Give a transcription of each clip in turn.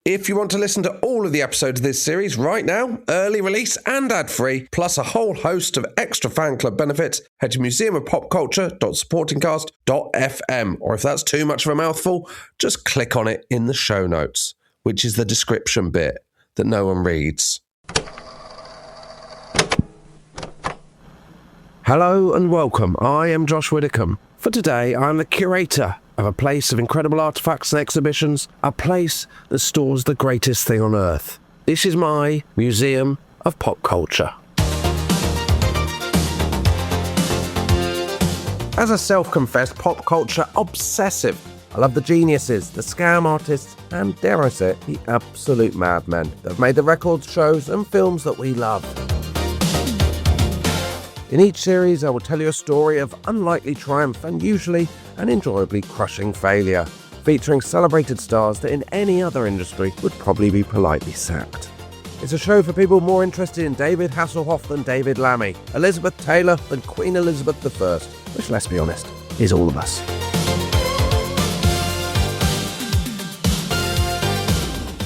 If you want to listen to all of the episodes of this series right now, early release and ad-free, plus a whole host of extra fan club benefits, head to museumofpopculture.supportingcast.fm. Or if that's too much of a mouthful, just click on it in the show notes, which is the description bit that no one reads. Hello and welcome. I am Josh Widdicombe. For today, I'm the curator of a place of incredible artefacts and exhibitions, a place that stores the greatest thing on earth. This is my Museum of Pop Culture. As a self-confessed pop culture obsessive, I love the geniuses, the scam artists, and dare I say it, the absolute madmen that have made the records, shows and films that we love. In each series, I will tell you a story of unlikely triumph and usually an enjoyably crushing failure, featuring celebrated stars that in any other industry would probably be politely sacked. It's a show for people more interested in David Hasselhoff than David Lammy, Elizabeth Taylor than Queen Elizabeth I, which, let's be honest, is all of us.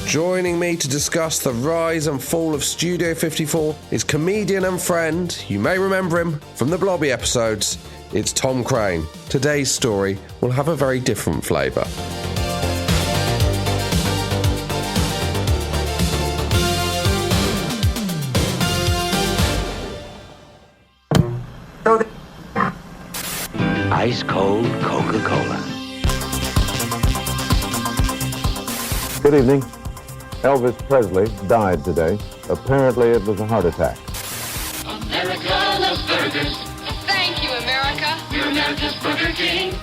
Joining me to discuss the rise and fall of Studio 54 is comedian and friend, you may remember him from the Blobby episodes, it's Tom Craine. Today's story will have a very different flavour. Ice cold Coca-Cola. Good evening. Elvis Presley died today. Apparently it was a heart attack. America loves burgers. Thank you, America. We're America's Burger King.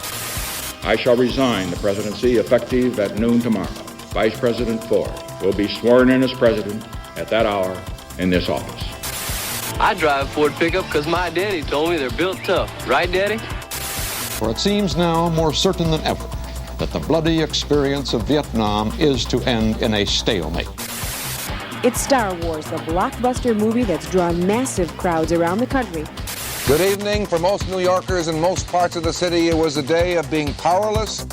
I shall resign the presidency effective at noon tomorrow. Vice President Ford will be sworn in as president at that hour in this office. I drive Ford pickup because my daddy told me they're built tough. Right, Daddy? For it seems now more certain than ever that the bloody experience of Vietnam is to end in a stalemate. It's Star Wars, the blockbuster movie that's drawn massive crowds around the country. Good evening. For most New Yorkers in most parts of the city, it was a day of being powerless.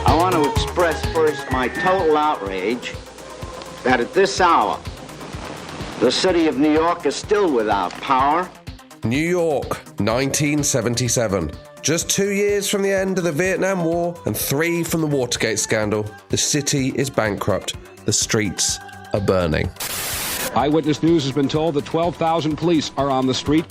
I want to express first my total outrage that at this hour, the city of New York is still without power. New York, 1977. Just 2 years from the end of the Vietnam War and 3 from the Watergate scandal, the city is bankrupt. The streets are burning. Eyewitness News has been told that 12,000 police are on the street.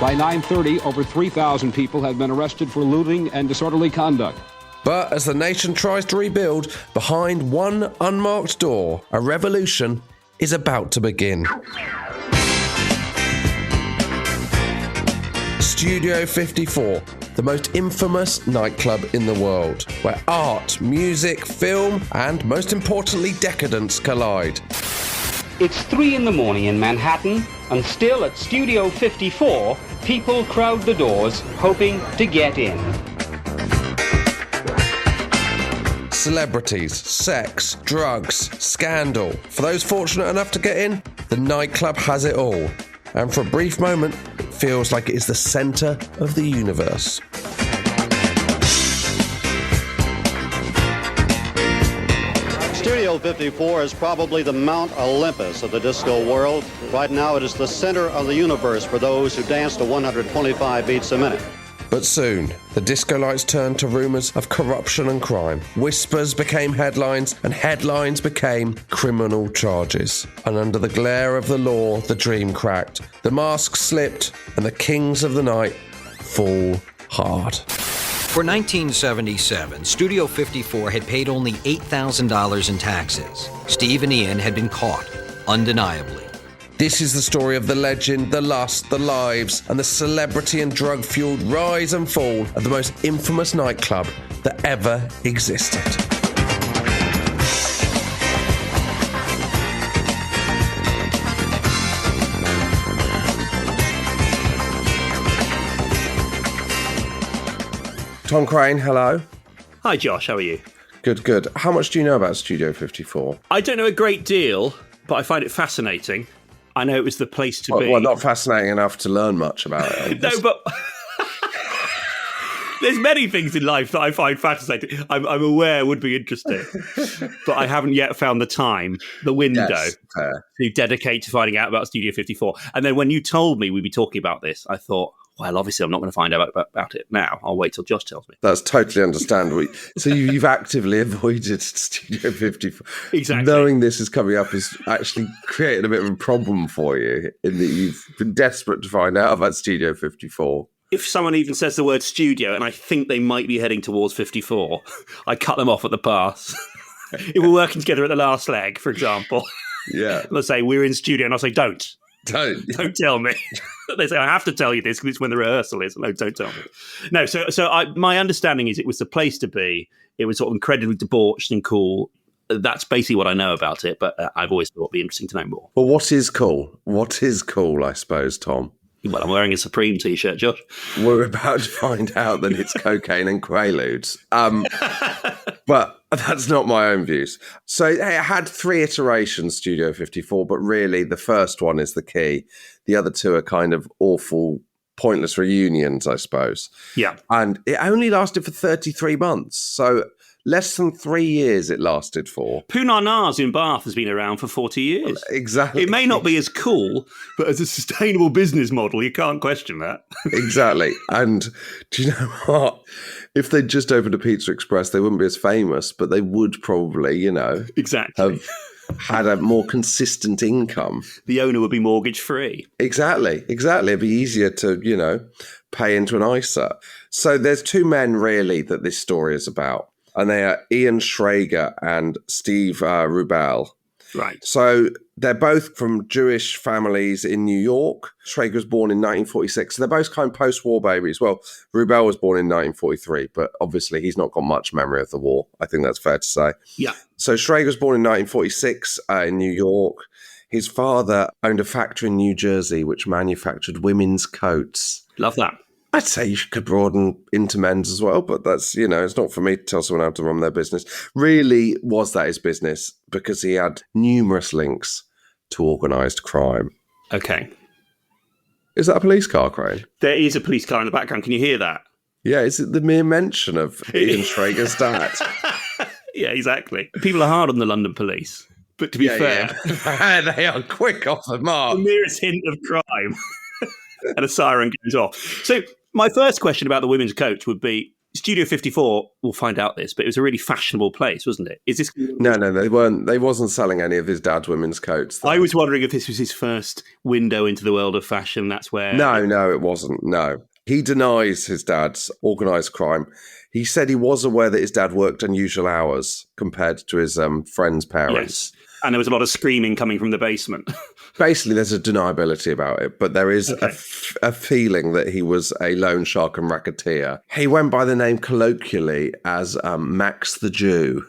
By 9:30, over 3,000 people have been arrested for looting and disorderly conduct. But as the nation tries to rebuild, behind one unmarked door, a revolution is about to begin. Studio 54, the most infamous nightclub in the world, where art, music, film, and most importantly, decadence collide. It's 3 a.m. in Manhattan, and still at Studio 54, people crowd the doors, hoping to get in. Celebrities, sex, drugs, scandal. For those fortunate enough to get in, the nightclub has it all. And for a brief moment, it feels like it is the centre of the universe. Studio 54 is probably the Mount Olympus of the disco world. Right now it is the center of the universe for those who dance to 125 beats a minute. But soon, the disco lights turned to rumours of corruption and crime. Whispers became headlines, and headlines became criminal charges. And under the glare of the law, the dream cracked. The mask slipped, and the kings of the night fall hard. For 1977, Studio 54 had paid only $8,000 in taxes. Steve and Ian had been caught, undeniably. This is the story of the legend, the lust, the lives, and the celebrity and drug-fueled rise and fall of the most infamous nightclub that ever existed. Tom Craine, hello. Hi Josh, how are you? Good, good. How much do you know about Studio 54? I don't know a great deal, but I find it fascinating. I know it was the place to be. Well, not fascinating enough to learn much about it. No, but there's many things in life that I find fascinating. I'm aware would be interesting, but I haven't yet found the time, the window to dedicate to finding out about Studio 54. And then when you told me we'd be talking about this, I thought, well, obviously I'm not going to find out about it now. I'll wait till Josh tells me. That's totally understandable. So you've actively avoided Studio 54. Exactly. Knowing this is coming up has actually created a bit of a problem for you in that you've been desperate to find out about Studio 54. If someone even says the word studio and I think they might be heading towards 54, I cut them off at the pass. If we're working together at the last leg, for example, let's say we're in studio and I'll say, don't tell me. They say, I have to tell you this because it's when the rehearsal is. No, don't tell me. No, my understanding is it was the place to be. It was sort of incredibly debauched and cool. That's basically what I know about it, but I've always thought it'd be interesting to know more. Well, what is cool? What is cool, I suppose, Tom? Well, I'm wearing a Supreme t-shirt, Josh. We're about to find out that it's cocaine and Quaaludes. But that's not my own views. So it had 3 iterations, Studio 54, but really the first one is the key. The other 2 are kind of awful, pointless reunions, I suppose. Yeah. And it only lasted for 33 months. So less than 3 years it lasted for. Poonanars in Bath has been around for 40 years. Exactly. It may not be as cool, but as a sustainable business model, you can't question that. Exactly. And do you know what? If they'd just opened a Pizza Express, they wouldn't be as famous, but they would probably, exactly have had a more consistent income. The owner would be mortgage free. Exactly. It'd be easier to, pay into an ISA. So there's 2 men really that this story is about. And they are Ian Schrager and Steve Rubel. Right. So they're both from Jewish families in New York. Schrager was born in 1946. So they're both kind of post-war babies. Well, Rubel was born in 1943, but obviously he's not got much memory of the war. I think that's fair to say. Yeah. So Schrager was born in 1946 in New York. His father owned a factory in New Jersey which manufactured women's coats. Love that. I'd say you could broaden into men's as well, but that's, it's not for me to tell someone how to run their business. Really, was that his business? Because he had numerous links to organised crime. Okay. Is that a police car, Craine? There is a police car in the background. Can you hear that? Yeah, is it the mere mention of Ian Schrager's dad? Yeah, exactly. People are hard on the London police, but to be fair... Yeah. They are quick off the mark. The merest hint of crime. And a siren goes off. So my first question about the women's coach would be, Studio 54, we'll find out this, but it was a really fashionable place, wasn't it? Is this? No, they weren't. They wasn't selling any of his dad's women's coats. I was wondering if this was his first window into the world of fashion. That's where... No, it wasn't. No. He denies his dad's organised crime. He said he was aware that his dad worked unusual hours compared to his friends' parents. Yes. And there was a lot of screaming coming from the basement. Basically, there's a deniability about it, but there is a feeling that he was a loan shark and racketeer. He went by the name colloquially as Max the Jew.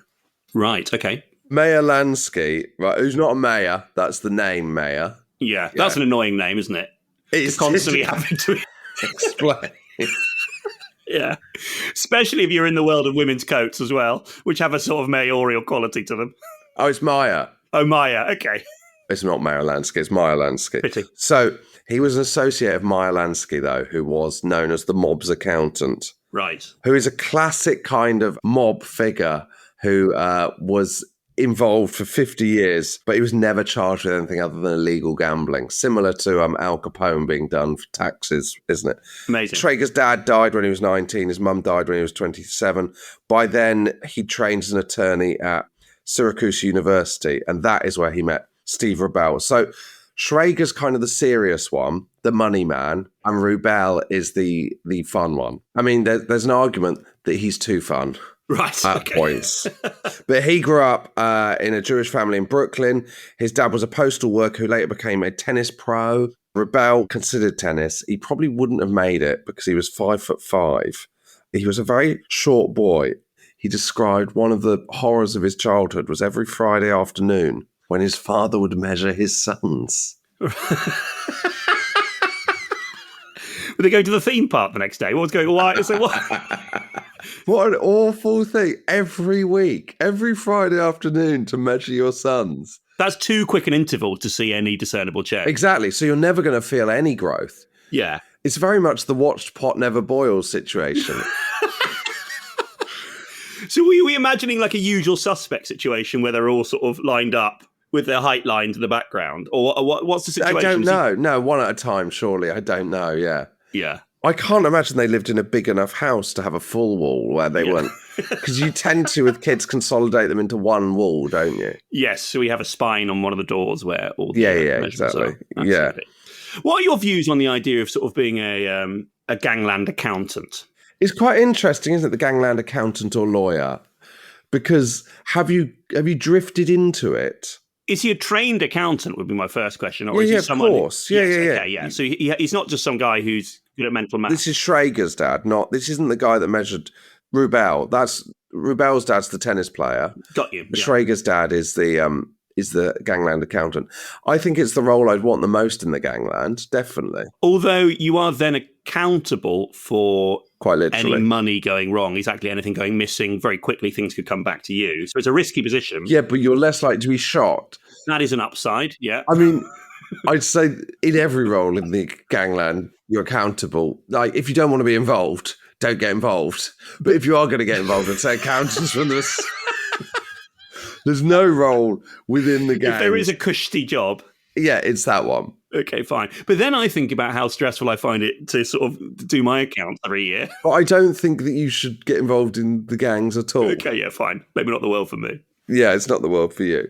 Right, okay. Mayor Lansky, right, who's not a mayor, that's the name Mayor. Yeah, that's an annoying name, isn't it? It's constantly having to explain. Yeah, especially if you're in the world of women's coats as well, which have a sort of mayoral quality to them. Oh, it's Maya. Oh, Maya, okay. It's not Mayor Lansky, it's Maya Lansky. Pity. So he was an associate of Maya Lansky, though, who was known as the mob's accountant. Right. Who is a classic kind of mob figure who was involved for 50 years, but he was never charged with anything other than illegal gambling, similar to Al Capone being done for taxes, isn't it? Amazing. Schrager's dad died when he was 19. His mum died when he was 27. By then, he trained as an attorney at Syracuse University, and that is where he met Steve Rubel. So Schrager's kind of the serious one, the money man, and Rubel is the fun one. I mean, there's an argument that he's too fun. Right. At points. But he grew up in a Jewish family in Brooklyn. His dad was a postal worker who later became a tennis pro. Rubel considered tennis. He probably wouldn't have made it because he was 5'5". He was a very short boy. He described one of the horrors of his childhood was every Friday afternoon when his father would measure his sons. Were they going to the theme park the next day? What was going on? So what? What an awful thing. Every week, every Friday afternoon to measure your sons. That's too quick an interval to see any discernible change. Exactly. So you're never going to feel any growth. Yeah. It's very much the watched pot never boils situation. So were we imagining like a Usual Suspect situation where they're all sort of lined up with their height lines in the background? Or what's the situation? I don't know. No, one at a time, surely. I don't know, yeah. Yeah. I can't imagine they lived in a big enough house to have a full wall where they weren't. Because you tend to, with kids, consolidate them into one wall, don't you? Yes, so we have a spine on one of the doors where all the exactly. Yeah. What are your views on the idea of sort of being a gangland accountant? It's quite interesting, isn't it, the gangland accountant or lawyer? Because have you drifted into it? Is he a trained accountant, would be my first question. Or is he someone of course. Yeah. So he's not just some guy who's good at mental math. This is Schrager's dad, this isn't the guy that measured Rubel. Rubel's dad's the tennis player. Got you. Yeah. Schrager's dad is the gangland accountant. I think it's the role I'd want the most in the gangland, definitely. Although you are then accountable for quite literally any money going wrong, exactly anything going missing, very quickly things could come back to you. So it's a risky position. Yeah, but you're less likely to be shot. That is an upside, yeah. I mean, I'd say in every role in the gangland, you're accountable. Like, if you don't want to be involved, don't get involved. But if you are going to get involved, I'd say accountants from this. There's no role within the gang. If there is a cushy job. Yeah, it's that one. Okay, fine. But then I think about how stressful I find it to sort of do my account every year. But I don't think that you should get involved in the gangs at all. Okay, yeah, fine. Maybe not the world for me. Yeah, it's not the world for you.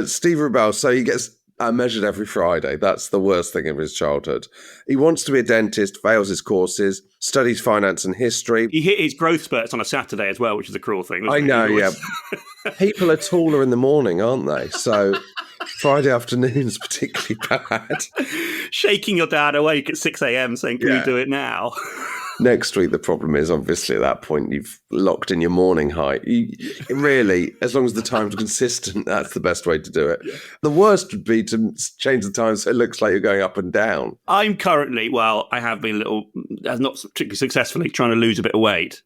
Steve Rubel, so he gets measured every Friday. That's the worst thing of his childhood. He wants to be a dentist, fails his courses, studies finance and history. He hit his growth spurts on a Saturday as well, which is a cruel thing. I know, yeah. People are taller in the morning, aren't they? So Friday afternoon's particularly bad. Shaking your dad awake at 6 a.m. saying, can you do it now? Next week, the problem is, obviously, at that point, you've locked in your morning height. Really, as long as the time's consistent, that's the best way to do it. Yeah. The worst would be to change the time so it looks like you're going up and down. I'm currently, I have been not particularly successfully, trying to lose a bit of weight.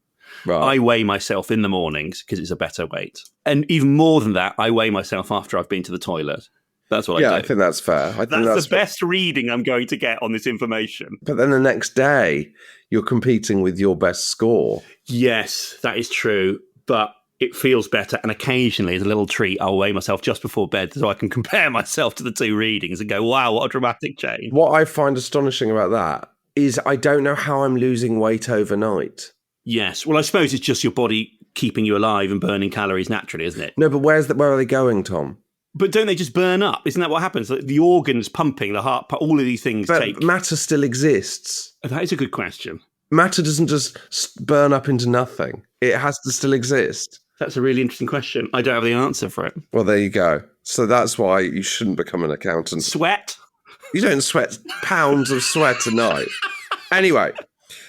Right. I weigh myself in the mornings because it's a better weight. And even more than that, I weigh myself after I've been to the toilet. That's what I do. Yeah, I think that's fair. That's the best reading I'm going to get on this information. But then the next day, you're competing with your best score. Yes, that is true. But it feels better. And occasionally, as a little treat, I'll weigh myself just before bed so I can compare myself to the two readings and go, wow, what a dramatic change. What I find astonishing about that is I don't know how I'm losing weight overnight. Yes. Well, I suppose it's just your body keeping you alive and burning calories naturally, isn't it? No, but where are they going, Tom? But don't they just burn up? Isn't that what happens? The organs pumping, the heart, all of these things but matter still exists. That is a good question. Matter doesn't just burn up into nothing. It has to still exist. That's a really interesting question. I don't have the answer for it. Well, there you go. So that's why you shouldn't become an accountant. Sweat? You don't sweat pounds of sweat a night. Anyway,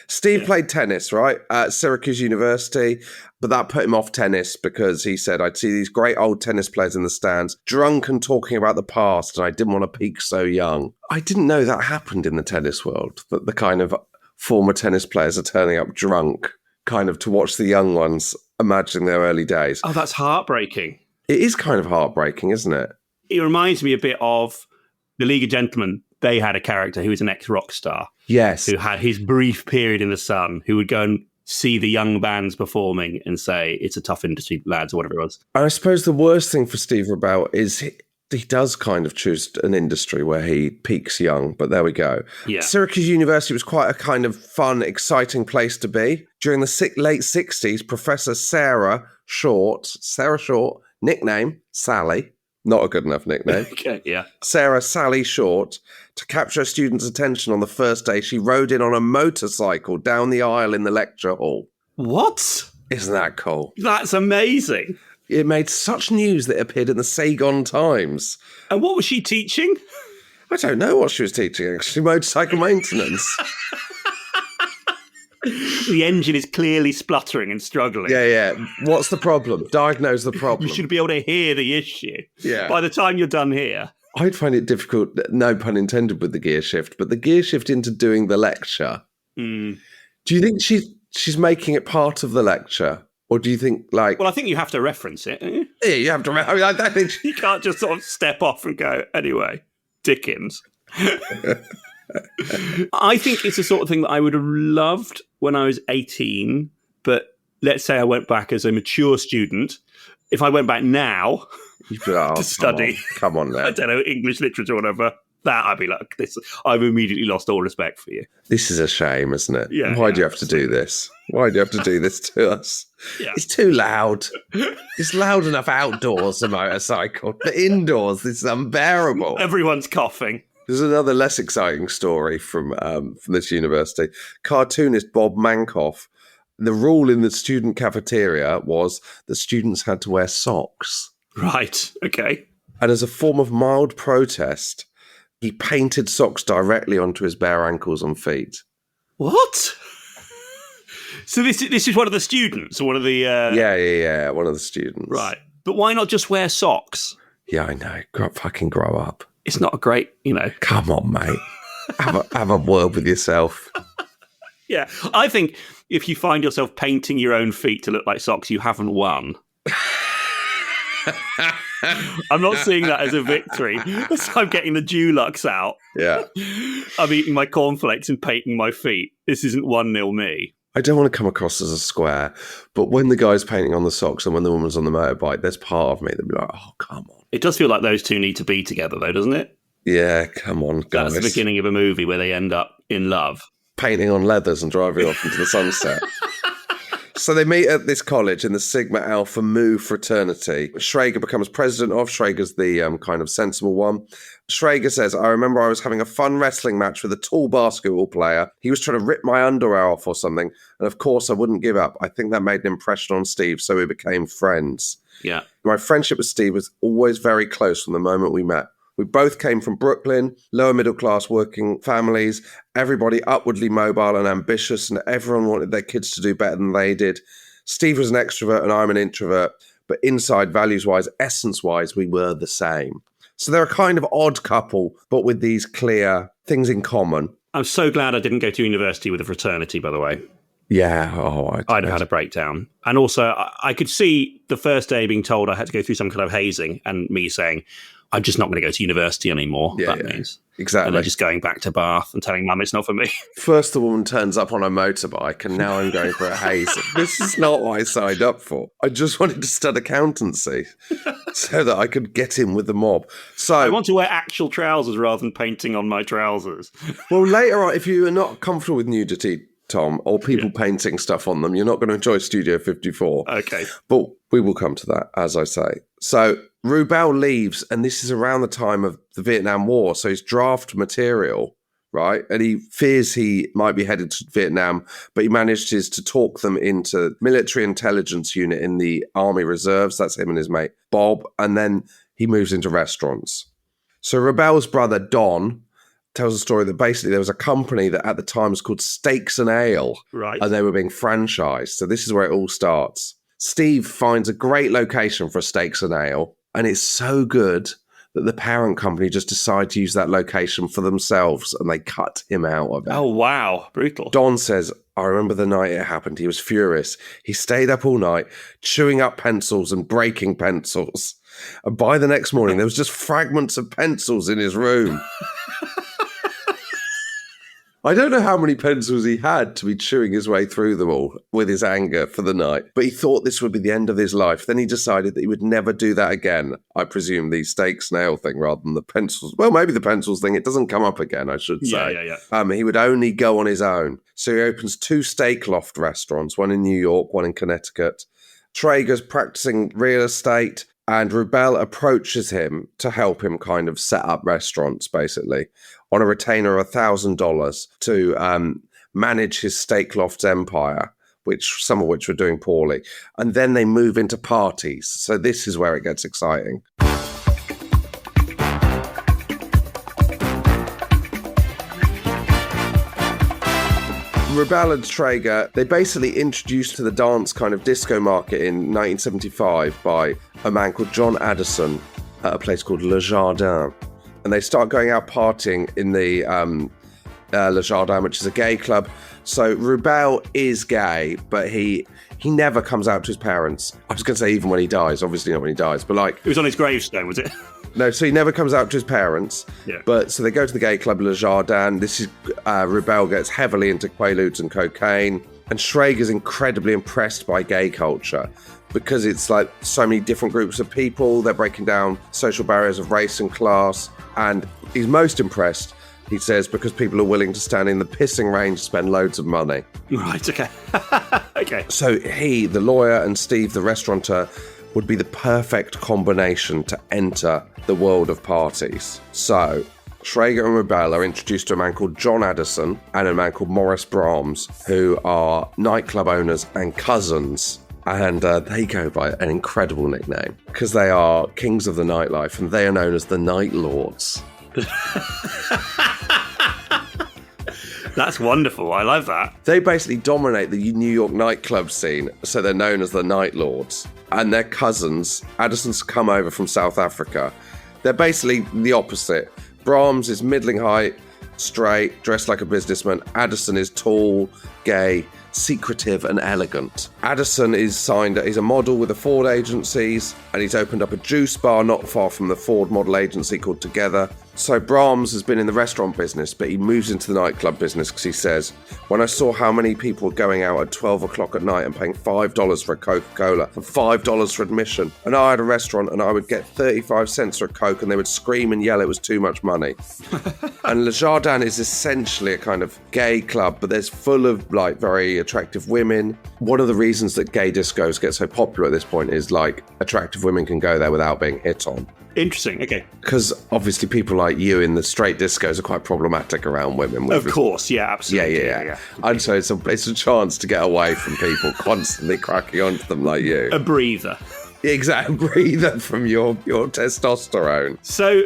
Steve played tennis, right, at Syracuse University, but that put him off tennis because he said, I'd see these great old tennis players in the stands, drunk and talking about the past, and I didn't want to peak so young. I didn't know that happened in the tennis world, that the kind of former tennis players are turning up drunk, kind of to watch the young ones imagining their early days. Oh, that's heartbreaking. It is kind of heartbreaking, isn't it? It reminds me a bit of The League of Gentlemen. They had a character who was an ex-rock star. Yes. Who had his brief period in the sun, who would go and see the young bands performing and say, it's a tough industry, lads, or whatever it was. And I suppose the worst thing for Steve Rubel is he does kind of choose an industry where he peaks young, but there we go. Yeah. Syracuse University was quite a kind of fun, exciting place to be. During the late 60s, Professor Sarah Short, nickname Sally, not a good enough nickname. Okay, yeah. Sarah Sally Short, to capture a student's attention on the first day, she rode in on a motorcycle down the aisle in the lecture hall. What? Isn't that cool? That's amazing. It made such news that it appeared in the Saigon Times. And what was she teaching? I don't know what she was teaching, actually. Motorcycle maintenance. The engine is clearly spluttering and struggling. Yeah. What's the problem? Diagnose the problem. You should be able to hear the issue. Yeah. By the time you're done here. I'd find it difficult, no pun intended with the gear shift, but the gear shift into doing the lecture. Mm. Do you think she's making it part of the lecture? Or do you think, like... Well, I think you have to reference it, don't you? Yeah, you have to... I mean, I think... You can't just sort of step off and go, anyway, Dickens. I think it's the sort of thing that I would have loved when I was 18, but let's say I went back as a mature student. If I went back now to study... Come on now. I don't know, English literature or whatever... That I'd be like, this. I've immediately lost all respect for you. This is a shame, isn't it? Yeah. Why do you have to do this? Why do you have to do this to us? Yeah. It's too loud. It's loud enough outdoors, a motorcycle. But indoors, this is unbearable. Everyone's coughing. There's another less exciting story from this university. Cartoonist Bob Mankoff. The rule in the student cafeteria was that students had to wear socks. Right. Okay. And as a form of mild protest, he painted socks directly onto his bare ankles and feet. What? So this is one of the students, or one of the... Yeah, one of the students. Right. But why not just wear socks? Yeah, I know. Fucking grow up. It's not a great, Come on, mate. have a word with yourself. Yeah. I think if you find yourself painting your own feet to look like socks, you haven't won. I'm not seeing that as a victory. So I'm getting the Dulux out. Yeah. I'm eating my cornflakes and painting my feet. This isn't 1-0 me. I don't want to come across as a square, but when the guy's painting on the socks and when the woman's on the motorbike, there's part of me that'd be like, oh, come on. It does feel like those two need to be together, though, doesn't it? Yeah, come on, guys. That's the beginning of a movie where they end up in love. Painting on leathers and driving off into the sunset. So they meet at this college in the Sigma Alpha Mu fraternity. Schrager becomes president of. Schrager's the kind of sensible one. Schrager says, I remember I was having a fun wrestling match with a tall basketball player. He was trying to rip my underwear off or something. And of course, I wouldn't give up. I think that made an impression on Steve, so we became friends. Yeah. My friendship with Steve was always very close from the moment we met. We both came from Brooklyn, lower middle class working families, everybody upwardly mobile and ambitious, and everyone wanted their kids to do better than they did. Steve was an extrovert and I'm an introvert, but inside, values-wise, essence-wise, we were the same. So they're a kind of odd couple, but with these clear things in common. I'm so glad I didn't go to university with a fraternity, by the way. Yeah, I'd have had a breakdown. And also, I could see the first day being told I had to go through some kind of hazing and me saying, I'm just not going to go to university anymore. Yeah, that means. Exactly. And then just going back to Bath and telling Mum it's not for me. First the woman turns up on a motorbike and now I'm going for a haze. This is not what I signed up for. I just wanted to study accountancy so that I could get in with the mob. So I want to wear actual trousers rather than painting on my trousers. Well, later on, if you are not comfortable with nudity, Tom, or people painting stuff on them, you're not going to enjoy Studio 54. Okay. But we will come to that, as I say. So Rubel leaves, and this is around the time of the Vietnam War, so he's draft material, right? And he fears he might be headed to Vietnam, but he manages to talk them into military intelligence unit in the Army Reserves. That's him and his mate, Bob. And then he moves into restaurants. So Rubel's brother, Don, tells a story that basically there was a company that at the time was called Steaks and Ale. Right. And they were being franchised. So this is where it all starts. Steve finds a great location for a Steaks and Ale, and it's so good that the parent company just decide to use that location for themselves, and they cut him out of it. Oh, wow. Brutal. Don says, I remember the night it happened. He was furious. He stayed up all night, chewing up pencils and breaking pencils. And by the next morning, there was just fragments of pencils in his room. I don't know how many pencils he had to be chewing his way through them all with his anger for the night, but he thought this would be the end of his life. Then he decided that he would never do that again. I presume the steak snail thing rather than the pencils. Well, maybe the pencils thing. It doesn't come up again, I should say. Yeah. He would only go on his own. So he opens 2 steak loft restaurants, one in New York, one in Connecticut. Traeger's practicing real estate, and Rubel approaches him to help him kind of set up restaurants, basically, on a retainer of $1,000 to manage his steak loft's empire, some of which were doing poorly. And then they move into parties. So this is where it gets exciting. Rubel and Traeger, they basically introduced to the dance kind of disco market in 1975 by a man called John Addison at a place called Le Jardin. And they start going out partying in the Le Jardin, which is a gay club. So Rubel is gay, but he never comes out to his parents. I was going to say even when he dies, obviously not when he dies, but like... It was on his gravestone, was it? No, so he never comes out to his parents. Yeah. But so they go to the gay club Le Jardin. This is Rubel gets heavily into Quaaludes and cocaine. And Schrager's incredibly impressed by gay culture because it's like so many different groups of people. They're breaking down social barriers of race and class. And he's most impressed, he says, because people are willing to stand in the pissing rain to spend loads of money. Right, okay. Okay. So he, the lawyer, and Steve, the restaurateur, would be the perfect combination to enter the world of parties. So Schrager and Rubel are introduced to a man called John Addison and a man called Morris Brahms, who are nightclub owners and cousins. And they go by an incredible nickname because they are kings of the nightlife and they are known as the Night Lords. That's wonderful. I love that. They basically dominate the New York nightclub scene, so they're known as the Night Lords. And their cousins, Addison's come over from South Africa. They're basically the opposite. Brahms is middling height, straight, dressed like a businessman. Addison is tall, gay, secretive and elegant. Addison is signed, he's a model with the Ford agencies, and he's opened up a juice bar not far from the Ford model agency called Together. So Brahms has been in the restaurant business, but he moves into the nightclub business because he says, when I saw how many people were going out at 12 o'clock at night and paying $5 for a Coca-Cola and $5 for admission, and I had a restaurant and I would get 35 cents for a Coke and they would scream and yell it was too much money. And Le Jardin is essentially a kind of gay club, but there's full of like very attractive women. One of the reasons that gay discos get so popular at this point is like attractive women can go there without being hit on. Interesting, okay. Because obviously people like you in the straight discos are quite problematic around women. Of course, yeah, absolutely. Yeah. And so it's a chance to get away from people constantly cracking onto them like you. A breather. Exactly, a breather from your testosterone. So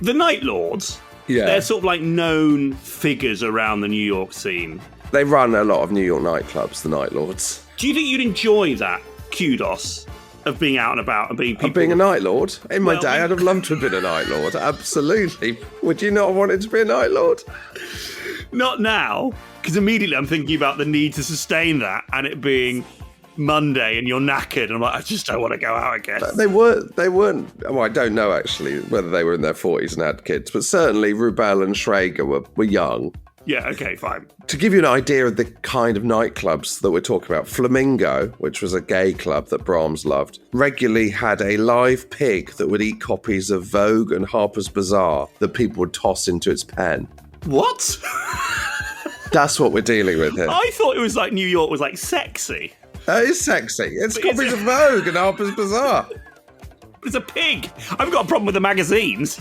the Night Lords, yeah, they're sort of like known figures around the New York scene. They run a lot of New York nightclubs, the Night Lords. Do you think you'd enjoy that kudos of being out and about and being people? Of being a Night Lord? In my day, I'd have loved to have been a Night Lord. Absolutely. Would you not have wanted to be a Night Lord? Not now, because immediately I'm thinking about the need to sustain that and it being Monday and you're knackered and I'm like, I just don't want to go out again. They weren't, well, I don't know actually whether they were in their 40s and had kids, but certainly Rubel and Schrager were young. Yeah, okay, fine. To give you an idea of the kind of nightclubs that we're talking about, Flamingo, which was a gay club that Brahms loved, regularly had a live pig that would eat copies of Vogue and Harper's Bazaar that people would toss into its pen. What? That's what we're dealing with here. I thought it was like New York was like sexy. It is sexy. It's copies of Vogue and Harper's Bazaar. It's a pig. I've got a problem with the magazines.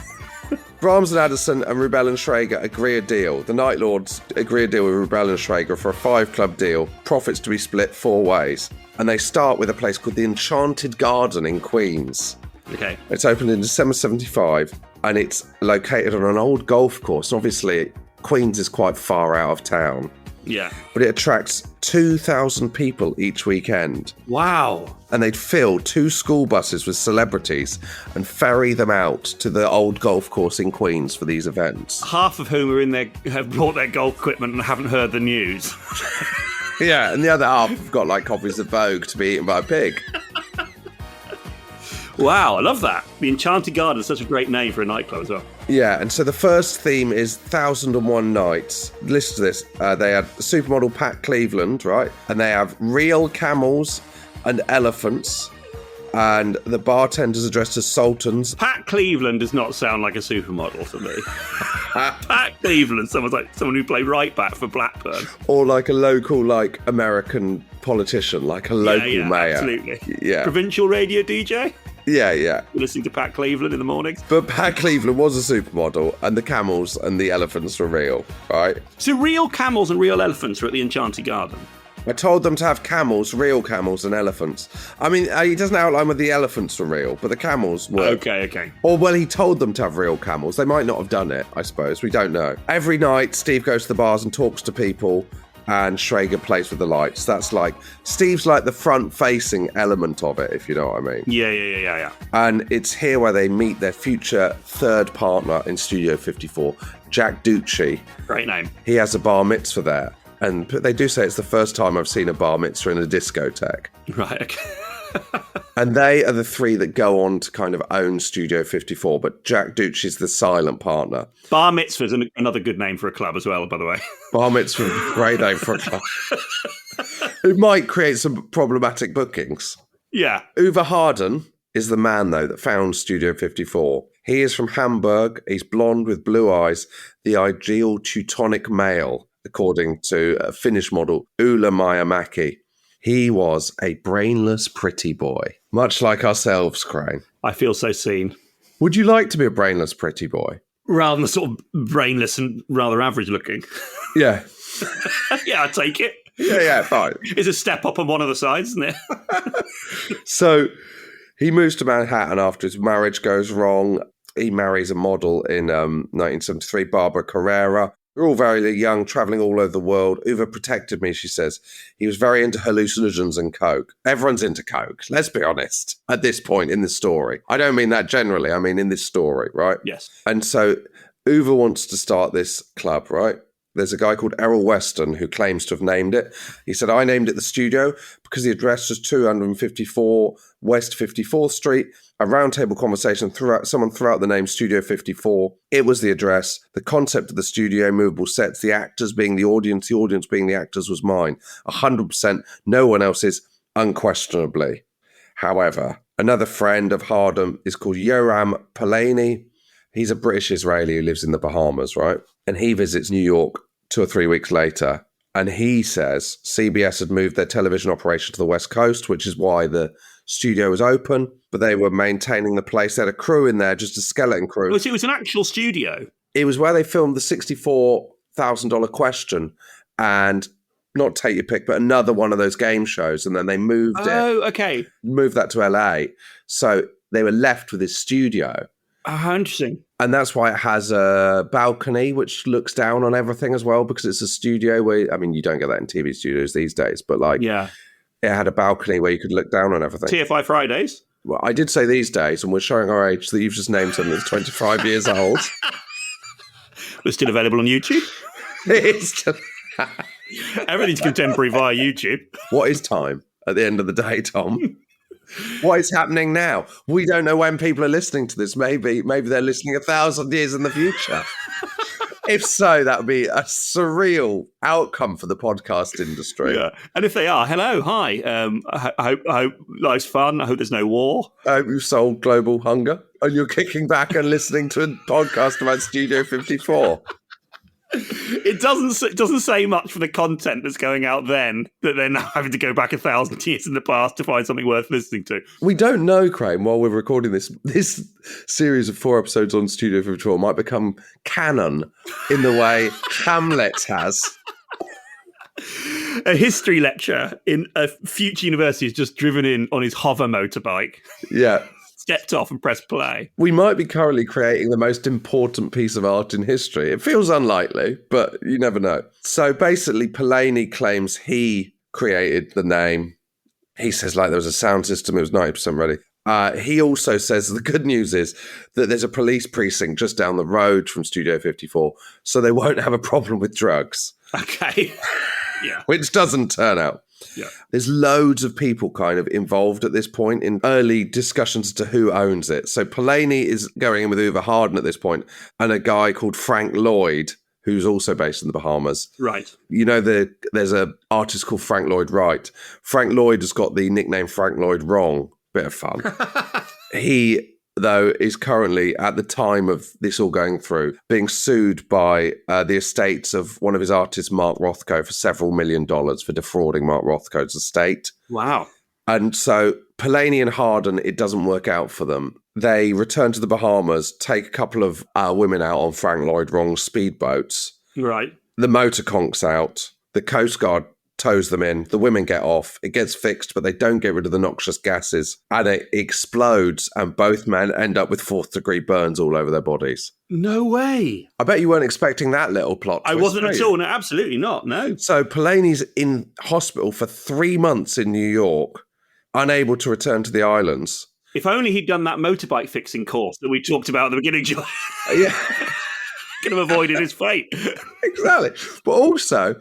Brahms and Addison and Rubel and Schrager agree a deal. The Night Lords agree a deal with Rubel and Schrager for a 5-club deal, profits to be split 4 ways. And they start with a place called the Enchanted Garden in Queens. Okay. It's opened in December 75 and it's located on an old golf course. Obviously, Queens is quite far out of town. Yeah. But it attracts 2,000 people each weekend. Wow. And they'd fill 2 school buses with celebrities and ferry them out to the old golf course in Queens for these events. Half of whom have brought their golf equipment and haven't heard the news. Yeah, and the other half have got like copies of Vogue to be eaten by a pig. Wow, I love that. The Enchanted Garden is such a great name for a nightclub as well. Yeah, and so the first theme is 1001 Nights. Listen to this. They had supermodel Pat Cleveland, right? And they have real camels and elephants. And the bartenders are dressed as sultans. Pat Cleveland does not sound like a supermodel to me. Pat Cleveland, someone who played right back for Blackburn. Or like a local, like, American politician, like a local mayor. Absolutely. Yeah. Provincial radio DJ? Yeah. You're listening to Pat Cleveland in the mornings. But Pat Cleveland was a supermodel, and the camels and the elephants were real, right? So real camels and real elephants are at the Enchanted Garden? I told them to have camels, real camels, and elephants. I mean, he doesn't outline whether the elephants were real, but the camels were. Okay. Or, well, he told them to have real camels. They might not have done it, I suppose. We don't know. Every night, Steve goes to the bars and talks to people, and Schrager plays with the lights. That's like, Steve's like the front-facing element of it, if you know what I mean. Yeah. And it's here where they meet their future third partner in Studio 54, Jack Ducci. Great name. He has a bar mitzvah there. And they do say it's the first time I've seen a bar mitzvah in a discotheque. Right, okay. And they are the three that go on to kind of own Studio 54, but Jack Ducci's the silent partner. Bar mitzvah's another good name for a club as well, by the way. Bar mitzvah, great name for a club. It might create some problematic bookings. Yeah. Uwe Harden is the man, though, that found Studio 54. He is from Hamburg. He's blonde with blue eyes, the ideal Teutonic male, according to a Finnish model, Ulla Maijamäki. He was a brainless pretty boy, much like ourselves, Craine. I feel so seen. Would you like to be a brainless pretty boy? Rather than sort of brainless and rather average looking. Yeah. Yeah, I'd take it. Yeah, fine. It's a step up on one of the sides, isn't it? So he moves to Manhattan after his marriage goes wrong. He marries a model in 1973, Barbara Carrera. We're all very young, travelling all over the world. Uwe protected me, she says. He was very into hallucinogens and coke. Everyone's into coke, let's be honest, at this point in the story. I don't mean that generally, I mean in this story, right? Yes. And so Uwe wants to start this club, right? There's a guy called Errol Weston who claims to have named it. He said, I named it the Studio because the address was 254 West 54th Street. A roundtable conversation someone threw out the name Studio 54. It was the address. The concept of the studio, movable sets, the actors being the audience being the actors was mine. 100%. No one else's, unquestionably. However, another friend of Harden is called Yoram Polanyi. He's a British Israeli who lives in the Bahamas, right? And he visits New York 2 or 3 weeks later. And he says CBS had moved their television operation to the West Coast, which is why the studio was open, but they were maintaining the place. They had a crew in there, just a skeleton crew. It was an actual studio. It was where they filmed the $64,000 Question and not Take Your Pick, but another one of those game shows. And then they moved moved that to LA. So they were left with this studio. Oh, interesting. And that's why it has a balcony, which looks down on everything as well, because it's a studio where, I mean, you don't get that in TV studios these days, but like, yeah, it had a balcony where you could look down on everything. TFI Fridays? Well, I did say these days, and we're showing our age that you've just named something that's 25 years old. We're still available on YouTube. It's just... Everything's contemporary via YouTube. What is time at the end of the day, Tom? What is happening now? We don't know when people are listening to this. Maybe they're listening 1,000 years in the future. If so, that would be a surreal outcome for the podcast industry. Yeah, and if they are, hello, hi. I hope life's fun. I hope there's no war. I hope you've solved global hunger and you're kicking back and listening to a podcast about Studio 54. It doesn't say much for the content that's going out then, that they're now having to go back 1,000 years in the past to find something worth listening to. We don't know, Craine, while we're recording this series of 4 episodes on Studio 54 might become canon in the way Hamlet has. A history lecture in a future university has just driven in on his hover motorbike. Yeah. Stepped off and pressed play. We might be currently creating the most important piece of art in history. It feels unlikely, but you never know. So basically, Polanyi claims he created the name. He says like there was a sound system, it was 90% ready. He also says the good news is that there's a police precinct just down the road from Studio 54, so they won't have a problem with drugs. Okay. Yeah. Which doesn't turn out. Yeah. There's loads of people kind of involved at this point in early discussions as to who owns it. So Polanyi is going in with Uwe Harden at this point, and a guy called Frank Lloyd, who's also based in the Bahamas. Right. You know, there's an artist called Frank Lloyd Wright. Frank Lloyd has got the nickname Frank Lloyd Wrong. Bit of fun. He, though, is currently, at the time of this all going through, being sued by the estates of one of his artists, Mark Rothko, for several $1 million for defrauding Mark Rothko's estate. Wow. And so Polanyi and Harden, it doesn't work out for them. They return to the Bahamas, take a couple of women out on Frank Lloyd Wrong's speedboats. Right. The motor conks out. The Coast Guard tows them in. The women get off. It gets fixed, but they don't get rid of the noxious gases. And it explodes, and both men end up with 4th-degree burns all over their bodies. No way. I bet you weren't expecting that little plot twist. I wasn't at all. No, absolutely not. No. So Polanyi's in hospital for 3 months in New York, unable to return to the islands. If only he'd done that motorbike fixing course that we talked about at the beginning, John. Yeah. Could have avoided his fate. Exactly. But also,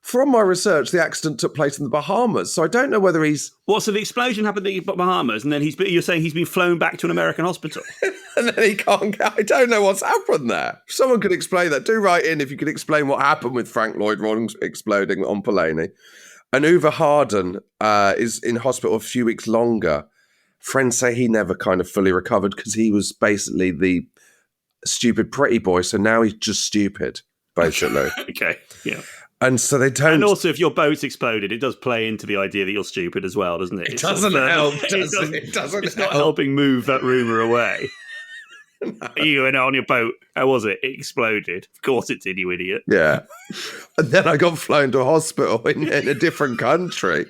from my research, the accident took place in the Bahamas. So I don't know whether he's... What, so the explosion happened in the Bahamas, and then you're saying he's been flown back to an American hospital? And then he can't get... I don't know what's happened there. If someone could explain that, do write in if you could explain what happened with Frank Lloyd Wrong exploding on Polanyi. And Uwe Harden is in hospital a few weeks longer. Friends say he never kind of fully recovered because he was basically the stupid pretty boy, so now he's just stupid, basically. Okay, yeah. And so they don't... And also, if your boat's exploded, it does play into the idea that you're stupid as well, doesn't it? It doesn't help, does it? It doesn't It's not helping move that rumour away. No. You went on your boat. How was it? It exploded. Of course it did, you idiot. Yeah. And then I got flown to a hospital in a different country.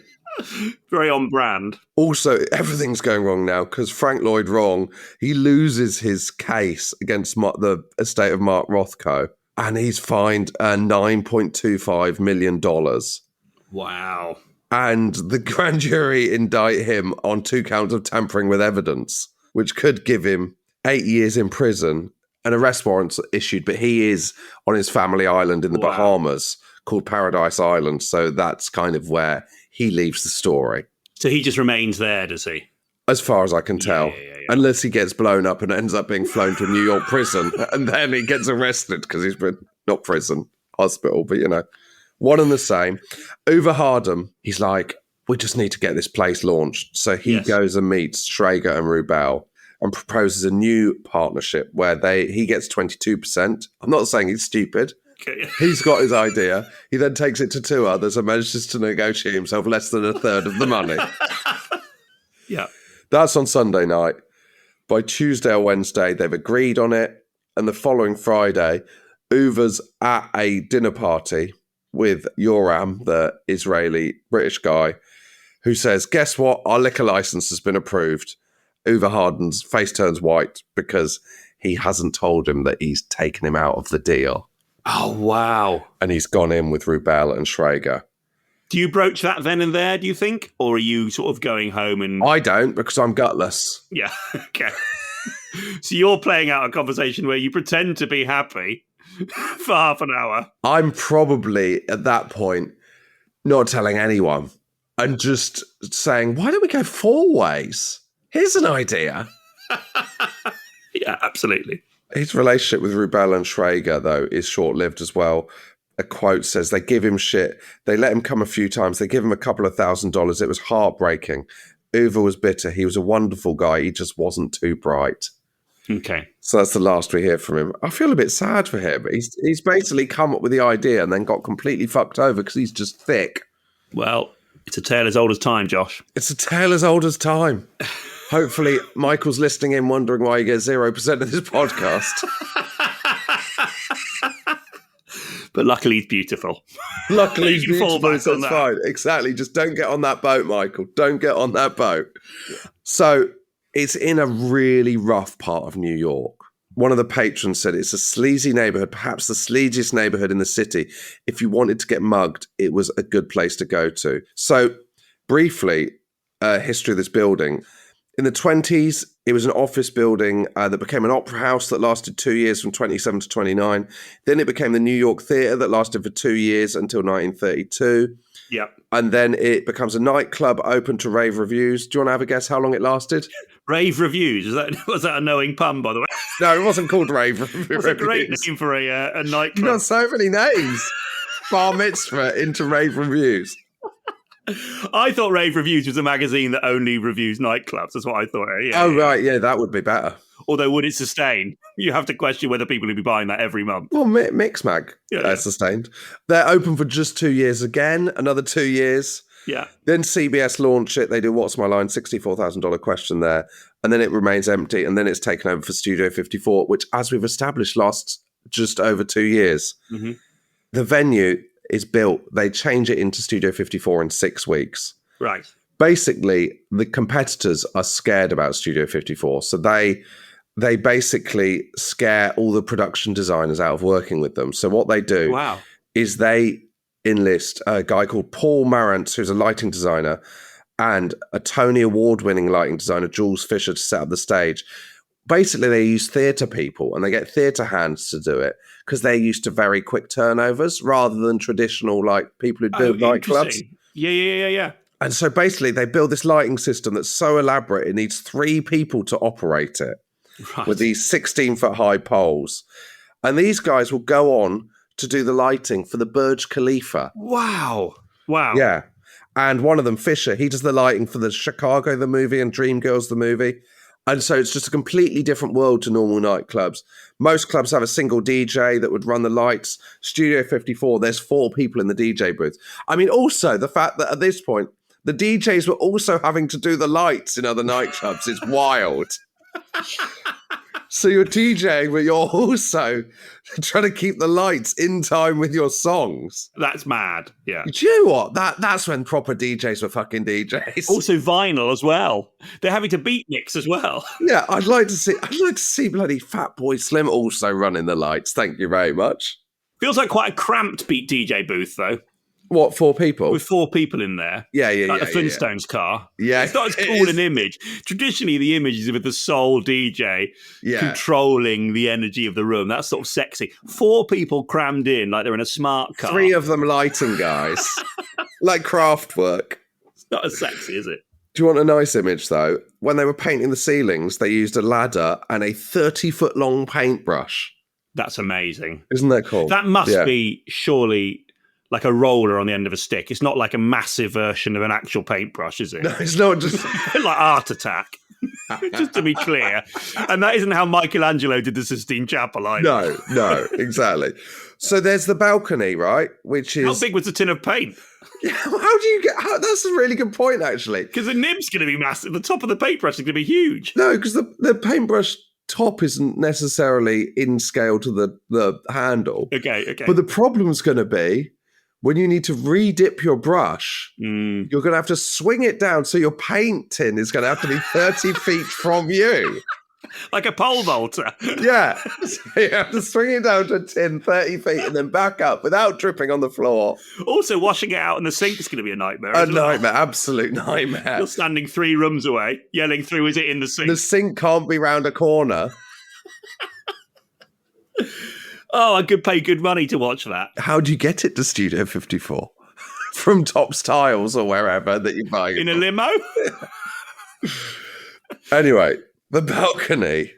Very on brand. Also, everything's going wrong now because Frank Lloyd Wrong, he loses his case against the estate of Mark Rothko, and he's fined $9.25 million. Wow. And the grand jury indict him on 2 counts of tampering with evidence, which could give him 8 years in prison. An arrest warrant's issued, but he is on his family island in the Bahamas called Paradise Island. So that's kind of where he leaves the story. So he just remains there, does he? As far as I can tell. Yeah. Unless he gets blown up and ends up being flown to a New York prison. And then he gets arrested because he's been, not prison, hospital, but one and the same. Uwe Harden, he's like, we just need to get this place launched. So he goes and meets Schrager and Rubel and proposes a new partnership where he gets 22%. I'm not saying he's stupid. Okay. He's got his idea. He then takes it to 2 others and manages to negotiate himself less than a third of the money. Yeah. That's on Sunday night. By Tuesday or Wednesday, they've agreed on it. And the following Friday, Uwe's at a dinner party with Yoram, the Israeli British guy, who says, guess what? Our liquor license has been approved. Uwe Harden's face turns white because he hasn't told him that he's taken him out of the deal. Oh, wow. And he's gone in with Rubel and Schrager. Do you broach that then and there, do you think? Or are you sort of going home and... I don't, because I'm gutless. Yeah, okay. So you're playing out a conversation where you pretend to be happy for half an hour. I'm probably, at that point, not telling anyone and just saying, why don't we go 4 ways? Here's an idea. Yeah, absolutely. His relationship with Rubel and Schrager, though, is short-lived as well. A quote says, they give him shit. They let him come a few times. They give him a couple of $1,000s. It was heartbreaking. Uwe was bitter. He was a wonderful guy. He just wasn't too bright. Okay. So that's the last we hear from him. I feel a bit sad for him. He's basically come up with the idea and then got completely fucked over because he's just thick. Well, it's a tale as old as time, Josh. It's a tale as old as time. Hopefully, Michael's listening in wondering why he gets 0% of this podcast. But luckily, he's beautiful. Luckily, he's beautiful. That's on that. fine. Exactly. Just don't get on that boat, Michael. Don't get on that boat. Yeah. So it's in a really rough part of New York. One of the patrons said it's a sleazy neighborhood, perhaps the sleaziest neighborhood in the city. If you wanted to get mugged, it was a good place to go to. So briefly, history of this building. In the 1920s, it was an office building that became an opera house that lasted 2 years from 1927 to 1929. Then it became the New York Theatre that lasted for 2 years until 1932. Yeah. And then it becomes a nightclub open to rave reviews. Do you want to have a guess how long it lasted? Rave Reviews? Was that a knowing pun, by the way? No, it wasn't called Rave Reviews. That's a great name for a nightclub. You've got so many names. Bar mitzvah into Rave Reviews. I thought Rave Reviews was a magazine that only reviews nightclubs. That's what I thought. Yeah, oh, right. Yeah, that would be better. Although, would it sustain? You have to question whether people would be buying that every month. Well, Mixmag sustained. They're open for just 2 years again, another 2 years. Yeah. Then CBS launch it. They do What's My Line, $64,000 question there. And then it remains empty. And then it's taken over for Studio 54, which, as we've established, lasts just over 2 years. Mm-hmm. The venue is built. They change it into Studio 54 in 6 weeks. Right. Basically, the competitors are scared about Studio 54, so they basically scare all the production designers out of working with them. So what they do is they enlist a guy called Paul Marantz, who's a lighting designer, and a Tony Award-winning lighting designer, Jules Fisher, to set up the stage. Basically, they use theatre people, and they get theatre hands to do it because they're used to very quick turnovers rather than traditional, like, people who build nightclubs. Yeah. And so basically, they build this lighting system that's so elaborate, it needs 3 people to operate it with these 16-foot high poles. And these guys will go on to do the lighting for the Burj Khalifa. Wow. Yeah. And one of them, Fisher, he does the lighting for the Chicago, the movie, and Dreamgirls, the movie. And so it's just a completely different world to normal nightclubs. Most clubs have a single DJ that would run the lights. Studio 54, there's 4 people in the DJ booth. I mean, also the fact that at this point, the DJs were also having to do the lights in other nightclubs is wild. So you're DJing, but you're also trying to keep the lights in time with your songs. That's mad. Yeah. Do you know what? That's when proper DJs were fucking DJs. Also vinyl as well. They're having to beat mix as well. Yeah, I'd like to see bloody Fatboy Slim also running the lights. Thank you very much. Feels like quite a cramped beat DJ booth though. What, 4 people? With 4 people in there. Yeah. Like the Flintstones car. Yeah. It's not as cool an image. Traditionally, the image is with the sole DJ controlling the energy of the room. That's sort of sexy. 4 people crammed in like they're in a smart car. 3 of them lighting guys. Like craft work. It's not as sexy, is it? Do you want a nice image, though? When they were painting the ceilings, they used a ladder and a 30-foot long paintbrush. That's amazing. Isn't that cool? That must be surely like a roller on the end of a stick. It's not like a massive version of an actual paintbrush, is it? No, it's not just like Art Attack. Just to be clear. And that isn't how Michelangelo did the Sistine Chapel either. No, exactly. So there's the balcony, right? Which is... How big was the tin of paint? Yeah, how do you get... That's a really good point, actually. Because the nib's going to be massive. The top of the paintbrush is going to be huge. No, because the paintbrush top isn't necessarily in scale to the handle. Okay. But the problem's going to be when you need to re-dip your brush, you're going to have to swing it down so your paint tin is going to have to be 30 feet from you. Like a pole vaulter. Yeah. So you have to swing it down to a tin 30 feet and then back up without dripping on the floor. Also, washing it out in the sink is going to be a nightmare. Absolute nightmare. You're standing 3 rooms away, yelling through, is it in the sink? The sink can't be round a corner. Oh, I could pay good money to watch that. How do you get it to Studio 54? From Topps Tiles or wherever that you buy it in a limo? Anyway, the balcony.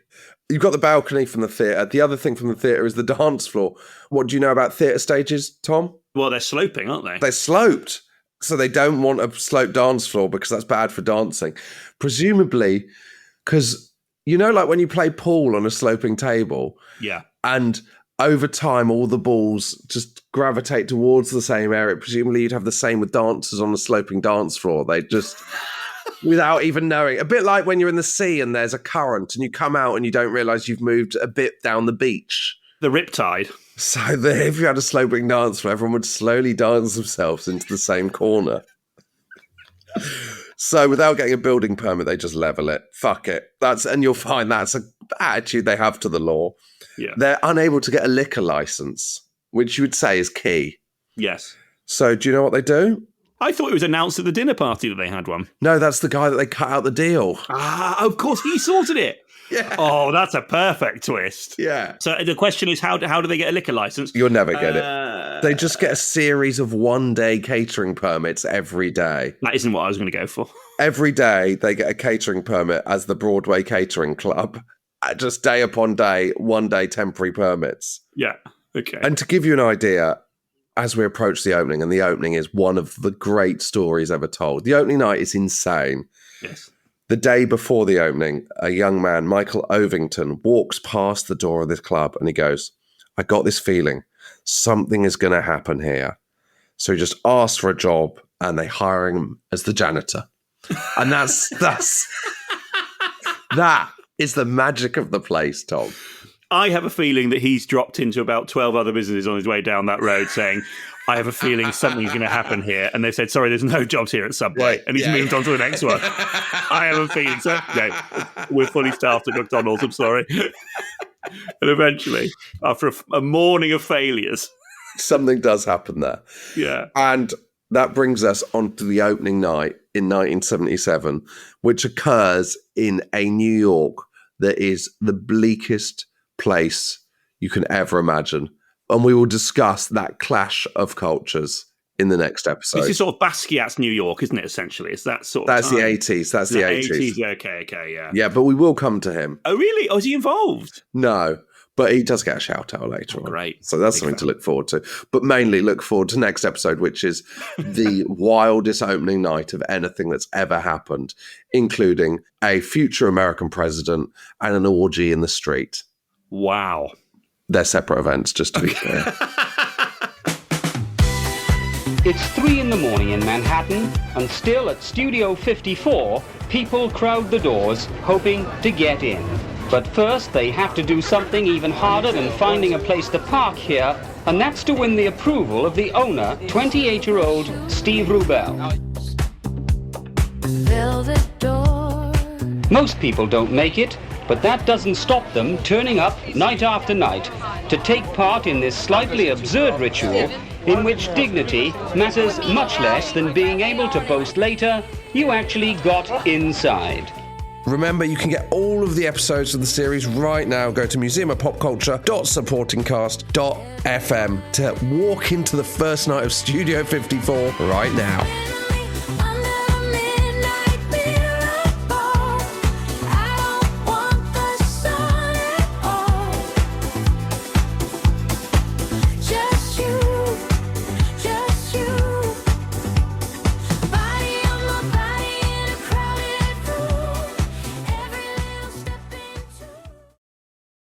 You've got the balcony from the theatre. The other thing from the theatre is the dance floor. What do you know about theatre stages, Tom? Well, they're sloping, aren't they? They're sloped. So they don't want a sloped dance floor because that's bad for dancing. Presumably, because, you know, like when you play pool on a sloping table. Yeah. And over time, all the balls just gravitate towards the same area. Presumably, you'd have the same with dancers on a sloping dance floor. They just, without even knowing, a bit like when you're in the sea and there's a current and you come out and you don't realise you've moved a bit down the beach. The riptide. So if you had a sloping dance floor, everyone would slowly dance themselves into the same corner. So without getting a building permit, they just level it. Fuck it. And you'll find that's an attitude they have to the law. Yeah. They're unable to get a liquor license, which you would say is key. Yes. So do you know what they do? I thought it was announced at the dinner party that they had one. No, that's the guy that they cut out the deal. Ah, of course, he sorted it. Yeah. Oh, that's a perfect twist. Yeah. So the question is, how do they get a liquor license? You'll never get it. They just get a series of one-day catering permits every day. That isn't what I was going to go for. Every day they get a catering permit as the Broadway Catering Club. Just day upon day, 1 day temporary permits. Yeah. Okay. And to give you an idea, as we approach the opening, and the opening is one of the great stories ever told. The opening night is insane. Yes. The day before the opening, a young man, Michael Ovington, walks past the door of this club and he goes, I got this feeling something is going to happen here. So he just asks for a job and they hire him as the janitor. And that's that is the magic of the place, Tom. I have a feeling that he's dropped into about 12 other businesses on his way down that road saying, I have a feeling something's going to happen here. And they said, sorry, there's no jobs here at Subway. And he's moved on to the next one. I have a feeling so. No, we're fully staffed at McDonald's, I'm sorry. And eventually, after a morning of failures, something does happen there. Yeah. And that brings us on to the opening night in 1977, which occurs in a New York that is the bleakest place you can ever imagine. And we will discuss that clash of cultures in the next episode. This is sort of Basquiat's New York, isn't it, essentially? It's that sort of That's time. the 80s. That's the 80s. Yeah, okay, yeah. Yeah, but we will come to him. Oh, really? Oh, is he involved? No, but he does get a shout-out later on. Great. So that's something to look forward to. But mainly look forward to next episode, which is the wildest opening night of anything that's ever happened, including a future American president and an orgy in the street. Wow. They're separate events, just to be clear. It's 3 in the morning in Manhattan, and still at Studio 54, people crowd the doors, hoping to get in. But first, they have to do something even harder than finding a place to park here, and that's to win the approval of the owner, 28-year-old Steve Rubel. Most people don't make it, but that doesn't stop them turning up night after night to take part in this slightly absurd ritual in which dignity matters much less than being able to boast later you actually got inside. Remember, you can get all of the episodes of the series right now. Go to museumofpopculture.supportingcast.fm to walk into the first night of Studio 54 right now.